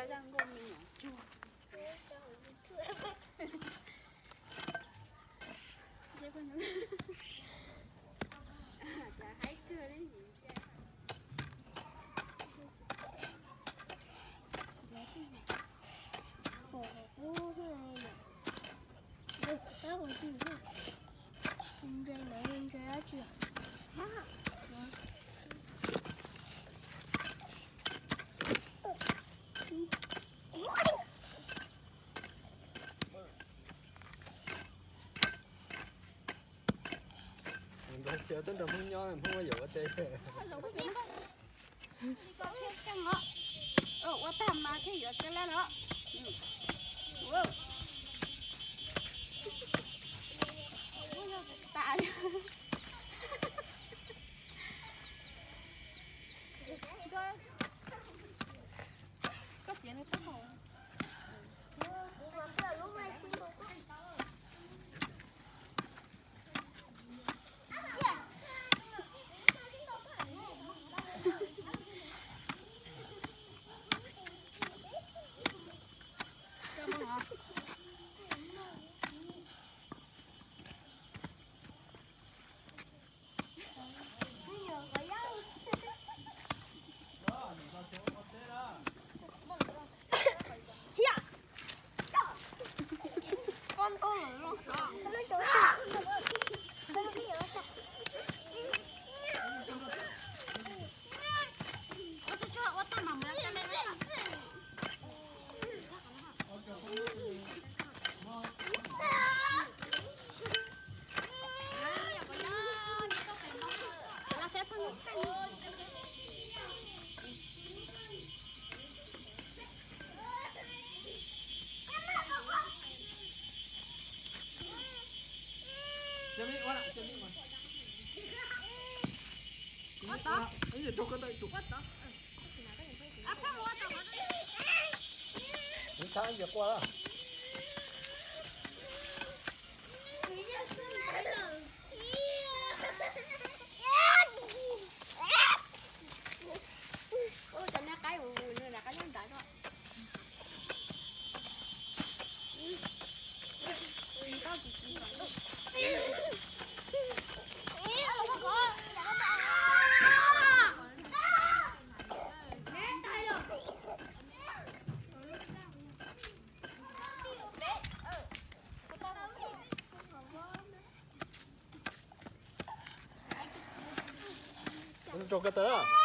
짜장 고민이요. 이제 그냥 자 하이크를 이제 Mình xíu tên đồ mông nho, không bao giờ có tê. 이거 캔캔 거. 왔다 엄마 캔 이렇게 해라. 와. tạ có chuyện này tốt không? con lửa Jami, wala, Jami man. What? Ay, ito ka tayo. What? apa mau apa? Mình thang việc qua đó. Ôi, cho nó cái mùi nữa là cái nhân đại thôi. Có gì chỉ còn đâu. Mình trộn cái tớ à?